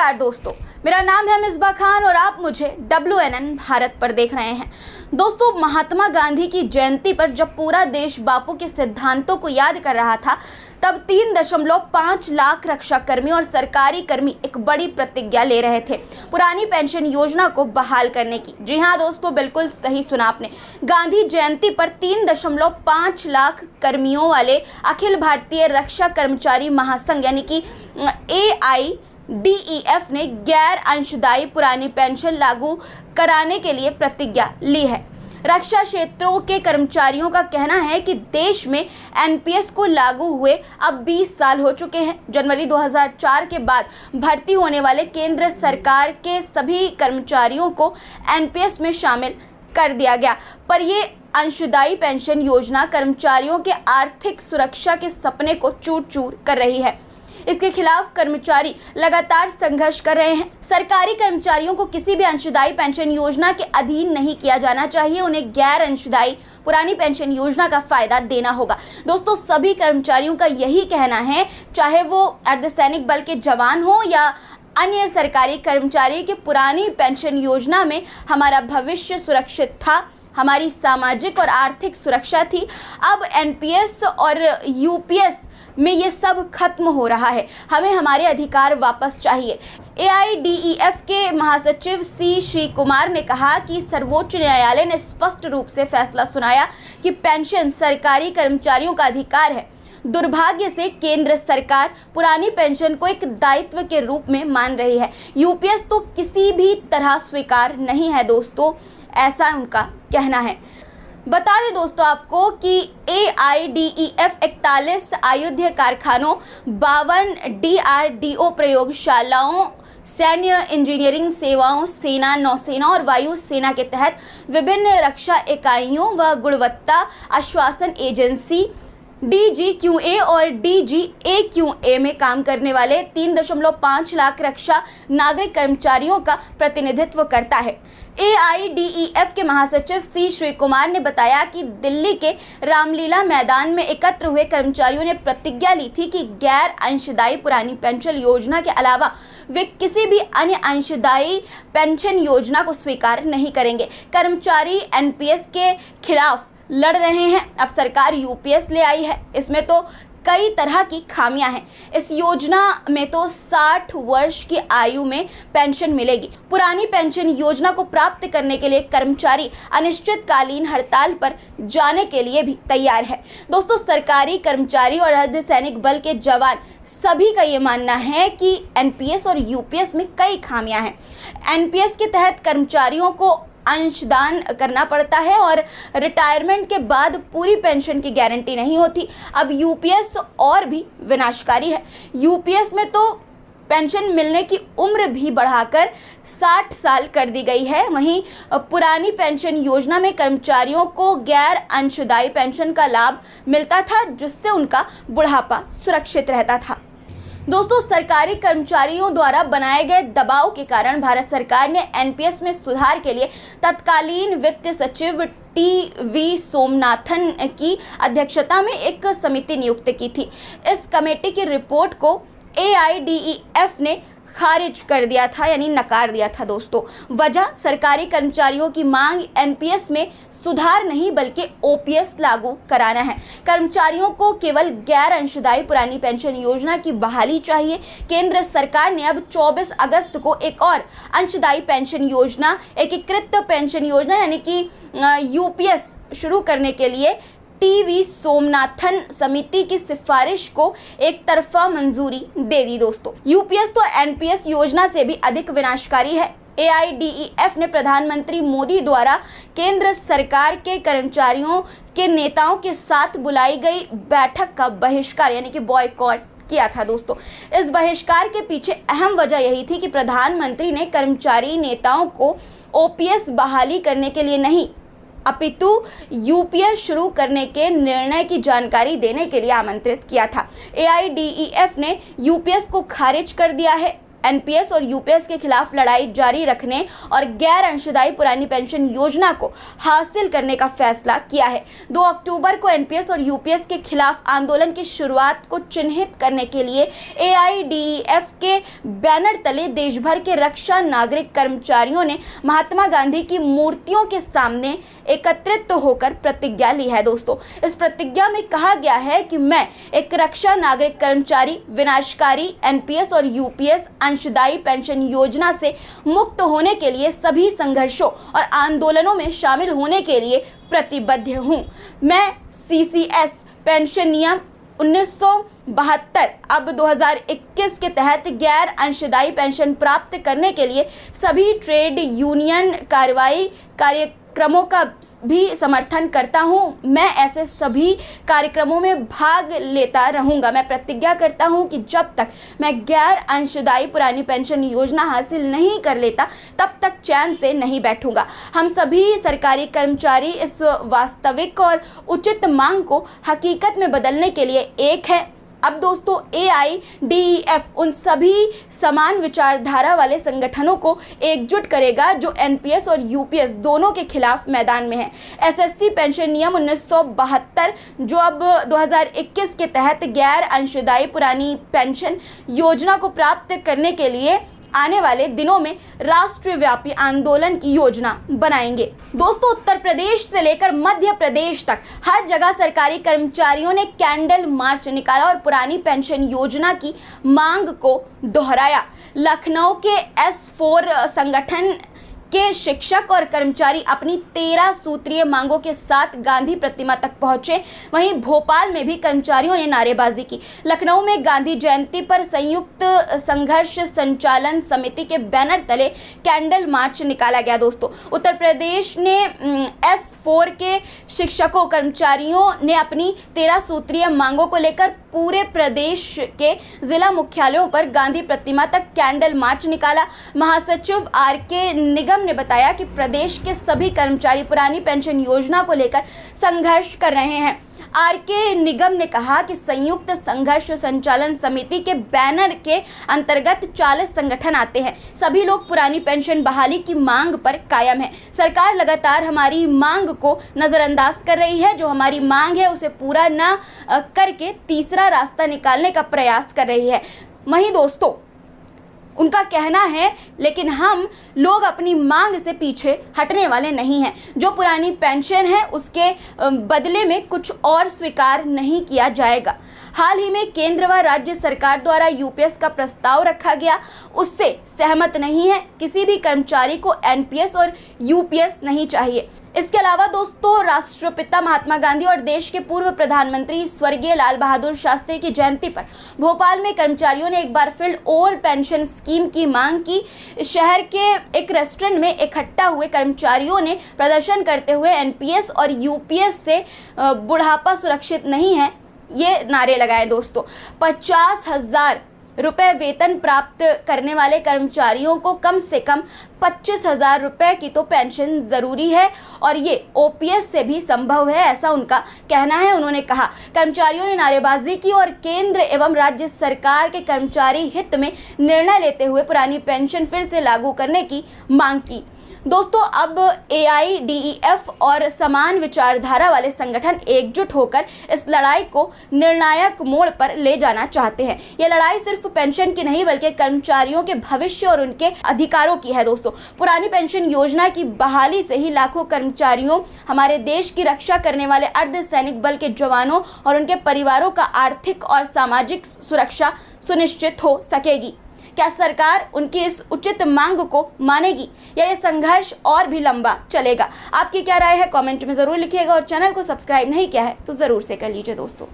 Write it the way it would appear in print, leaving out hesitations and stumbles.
नमस्कार दोस्तों, मेरा नाम है मिसबा खान और आप मुझे WNN भारत पर देख रहे हैं। दोस्तों, महात्मा गांधी की जयंती पर जब पूरा देश बापू के सिद्धांतों को याद कर रहा था, तब 3.5 लाख रक्षा कर्मी और सरकारी कर्मी एक बड़ी प्रतिज्ञा ले रहे थे पुरानी पेंशन योजना को बहाल करने की। जी हाँ दोस्तों, बिल्कुल सही सुना आपने। गांधी जयंती पर 3.5 लाख कर्मियों वाले अखिल भारतीय रक्षा कर्मचारी महासंघ यानी कि AIDEF ने गैर अंशदायी पुरानी पेंशन लागू कराने के लिए प्रतिज्ञा ली है। रक्षा क्षेत्रों के कर्मचारियों का कहना है कि देश में NPS को लागू हुए अब 20 साल हो चुके हैं। जनवरी 2004 के बाद भर्ती होने वाले केंद्र सरकार के सभी कर्मचारियों को NPS में शामिल कर दिया गया, पर ये अंशदायी पेंशन योजना कर्मचारियों के आर्थिक सुरक्षा के सपने को चूर-चूर कर रही है। इसके खिलाफ कर्मचारी लगातार संघर्ष कर रहे हैं। सरकारी कर्मचारियों को किसी भी अंशदायी पेंशन योजना के अधीन नहीं किया जाना चाहिए। उन्हें गैर अंशदायी पुरानी पेंशन योजना का फायदा देना होगा। दोस्तों, सभी कर्मचारियों का यही कहना है, चाहे वो अर्धसैनिक बल के जवान हो या अन्य सरकारी कर्मचारी, की पुरानी पेंशन योजना में हमारा भविष्य सुरक्षित था, हमारी सामाजिक और आर्थिक सुरक्षा थी। अब NPS और UPS में ये सब खत्म हो रहा है। हमें हमारे अधिकार वापस चाहिए। AIDEF के महासचिव C श्री कुमार ने कहा कि सर्वोच्च न्यायालय ने स्पष्ट रूप से फैसला सुनाया कि पेंशन सरकारी कर्मचारियों का अधिकार है। दुर्भाग्य से केंद्र सरकार पुरानी पेंशन को एक दायित्व के रूप में मान रही है। UPS तो किसी भी तरह स्वीकार नहीं है दोस्तों, ऐसा उनका कहना है। बता दें दोस्तों आपको कि AIDEF 41 आयुध कारखानों, 52 DRDO प्रयोगशालाओं, सैन्य इंजीनियरिंग सेवाओं, सेना, नौसेना और वायु सेना के तहत विभिन्न रक्षा इकाइयों व गुणवत्ता आश्वासन एजेंसी DGQA और DGAQA में काम करने वाले 3.5 लाख रक्षा नागरिक कर्मचारियों का प्रतिनिधित्व करता है। AIDEF के महासचिव C श्री कुमार ने बताया कि दिल्ली के रामलीला मैदान में एकत्र हुए कर्मचारियों ने प्रतिज्ञा ली थी कि गैर अंशदायी पुरानी पेंशन योजना के अलावा वे किसी भी अन्य अंशदायी पेंशन योजना को स्वीकार नहीं करेंगे। कर्मचारी NPS के खिलाफ लड़ रहे हैं। अब सरकार UPS ले आई है। इसमें तो कई तरह की खामियां हैं। इस योजना में तो 60 वर्ष की आयु में पेंशन मिलेगी। पुरानी पेंशन योजना को प्राप्त करने के लिए कर्मचारी अनिश्चितकालीन हड़ताल पर जाने के लिए भी तैयार है। दोस्तों, सरकारी कर्मचारी और अर्धसैनिक बल के जवान सभी का ये मानना है कि NPS और UPS में कई खामियां हैं। NPS के तहत कर्मचारियों को अंशदान करना पड़ता है और रिटायरमेंट के बाद पूरी पेंशन की गारंटी नहीं होती। अब UPS और भी विनाशकारी है। UPS में तो पेंशन मिलने की उम्र भी बढ़ाकर 60 साल कर दी गई है। वहीं पुरानी पेंशन योजना में कर्मचारियों को गैर अंशदायी पेंशन का लाभ मिलता था, जिससे उनका बुढ़ापा सुरक्षित रहता था। दोस्तों, सरकारी कर्मचारियों द्वारा बनाए गए दबाव के कारण भारत सरकार ने NPS में सुधार के लिए तत्कालीन वित्त सचिव TV सोमनाथन की अध्यक्षता में एक समिति नियुक्त की थी। इस कमेटी की रिपोर्ट को AIDEF ने खारिज कर दिया था, यानी नकार दिया था। दोस्तों, वजह सरकारी कर्मचारियों की मांग NPS में सुधार नहीं बल्कि OPS लागू कराना है। कर्मचारियों को केवल गैर अंशदायी पुरानी पेंशन योजना की बहाली चाहिए। केंद्र सरकार ने अब 24 अगस्त को एक और अंशदायी पेंशन योजना, एकीकृत पेंशन योजना यानी कि UPS शुरू करने के लिए TV सोमनाथन समिति की सिफारिश को एक तरफा मंजूरी दे दी। दोस्तों, UPS तो NPS योजना से भी अधिक विनाशकारी है। AIDEF ने प्रधानमंत्री मोदी द्वारा केंद्र सरकार के कर्मचारियों के नेताओं के साथ बुलाई गई बैठक का बहिष्कार यानी कि बॉयकॉट किया था। दोस्तों, इस बहिष्कार के पीछे अहम वजह यही थी कि प्रधानमंत्री ने कर्मचारी नेताओं को OPS बहाली करने के लिए नहीं, अपितु UPS शुरू करने के निर्णय की जानकारी देने के लिए आमंत्रित किया था। AIDEF ने UPS को खारिज कर दिया है। एनपीएस और यूपीएस के खिलाफ लड़ाई जारी रखने और गैर अंशदायी पुरानी पेंशन योजना को हासिल करने का फैसला किया है। 2 अक्टूबर को एनपीएस और यूपीएस के खिलाफ आंदोलन की शुरुआत को चिन्हित करने के लिए एआईडीईएफ के बैनर तले देश भर के रक्षा नागरिक कर्मचारियों ने महात्मा गांधी की मूर्तियों के सामने एकत्रित होकर प्रतिज्ञा ली है। दोस्तों, इस प्रतिज्ञा में कहा गया है कि मैं एक रक्षा नागरिक कर्मचारी विनाशकारी एनपीएस और यूपीएस अंशदायी पेंशन योजना से मुक्त होने के लिए सभी संघर्षों और आंदोलनों में शामिल होने के लिए प्रतिबद्ध हूं। मैं सीसीएस पेंशन नियम 1972 अब 2021 के तहत गैर अंशदायी पेंशन प्राप्त करने के लिए सभी ट्रेड यूनियन कार्यक्रमों का भी समर्थन करता हूं। मैं ऐसे सभी कार्यक्रमों में भाग लेता रहूंगा। मैं प्रतिज्ञा करता हूं कि जब तक मैं गैर अंशदायी पुरानी पेंशन योजना हासिल नहीं कर लेता तब तक चैन से नहीं बैठूंगा। हम सभी सरकारी कर्मचारी इस वास्तविक और उचित मांग को हकीकत में बदलने के लिए एक है। अब दोस्तों, एआईडीईएफ उन सभी समान विचारधारा वाले संगठनों को एकजुट करेगा जो एनपीएस और यूपीएस दोनों के खिलाफ मैदान में है। एसएससी पेंशन नियम 1972 जो अब 2021 के तहत गैर अंशदायी पुरानी पेंशन योजना को प्राप्त करने के लिए आने वाले दिनों में राष्ट्रव्यापी आंदोलन की योजना बनाएंगे। दोस्तों, उत्तर प्रदेश से लेकर मध्य प्रदेश तक हर जगह सरकारी कर्मचारियों ने कैंडल मार्च निकाला और पुरानी पेंशन योजना की मांग को दोहराया। लखनऊ के S4 संगठन के शिक्षक और कर्मचारी अपनी 13 सूत्रीय मांगों के साथ गांधी प्रतिमा तक पहुंचे। वहीं भोपाल में भी कर्मचारियों ने नारेबाजी की। लखनऊ में गांधी जयंती पर संयुक्त संघर्ष संचालन समिति के बैनर तले कैंडल मार्च निकाला गया। दोस्तों, उत्तर प्रदेश ने S4 के शिक्षकों कर्मचारियों ने अपनी 13 सूत्रीय मांगों को लेकर पूरे प्रदेश के जिला मुख्यालयों पर गांधी प्रतिमा तक कैंडल मार्च निकाला। महासचिव आर.के. निगम ने बताया कि प्रदेश के सभी कर्मचारी पुरानी पेंशन योजना को लेकर संघर्ष कर रहे हैं। आर.के. निगम ने कहा कि संयुक्त संघर्ष संचालन समिति के बैनर के अंतर्गत 40 संगठन आते हैं। सभी लोग पुरानी पेंशन बहाली की मांग पर कायम है। सरकार लगातार हमारी मांग को नजरअंदाज कर रही है। जो हमारी मांग है उसे पूरा न करके तीसरा रास्ता निकालने का प्रयास कर रही है। वहीं दोस्तों, उनका कहना है लेकिन हम लोग अपनी मांग से पीछे हटने वाले नहीं हैं। जो पुरानी पेंशन है उसके बदले में कुछ और स्वीकार नहीं किया जाएगा। हाल ही में केंद्र व राज्य सरकार द्वारा यूपीएस का प्रस्ताव रखा गया, उससे सहमत नहीं है। किसी भी कर्मचारी को एनपीएस और यूपीएस नहीं चाहिए। इसके अलावा दोस्तों, राष्ट्रपिता महात्मा गांधी और देश के पूर्व प्रधानमंत्री स्वर्गीय लाल बहादुर शास्त्री की जयंती पर भोपाल में कर्मचारियों ने एक बार फिर ओल्ड पेंशन स्कीम की मांग की। शहर के एक रेस्टोरेंट में इकट्ठा हुए कर्मचारियों ने प्रदर्शन करते हुए एनपीएस और यूपीएस से बुढ़ापा सुरक्षित नहीं है ये नारे लगाए। दोस्तों, 50,000 रुपए वेतन प्राप्त करने वाले कर्मचारियों को कम से कम 25,000 रुपए की तो पेंशन ज़रूरी है और ये ओपीएस से भी संभव है, ऐसा उनका कहना है। उन्होंने कहा, कर्मचारियों ने नारेबाजी की और केंद्र एवं राज्य सरकार के कर्मचारी हित में निर्णय लेते हुए पुरानी पेंशन फिर से लागू करने की मांग की। दोस्तों, अब एआईडीईएफ और समान विचारधारा वाले संगठन एकजुट होकर इस लड़ाई को निर्णायक मोड़ पर ले जाना चाहते हैं। यह लड़ाई सिर्फ पेंशन की नहीं बल्कि कर्मचारियों के भविष्य और उनके अधिकारों की है। दोस्तों, पुरानी पेंशन योजना की बहाली से ही लाखों कर्मचारियों, हमारे देश की रक्षा करने वाले अर्धसैनिक बल के जवानों और उनके परिवारों का आर्थिक और सामाजिक सुरक्षा सुनिश्चित हो सकेगी। क्या सरकार उनकी इस उचित मांग को मानेगी या ये संघर्ष और भी लंबा चलेगा? आपकी क्या राय है कमेंट में ज़रूर लिखिएगा और चैनल को सब्सक्राइब नहीं किया है तो ज़रूर से कर लीजिए दोस्तों।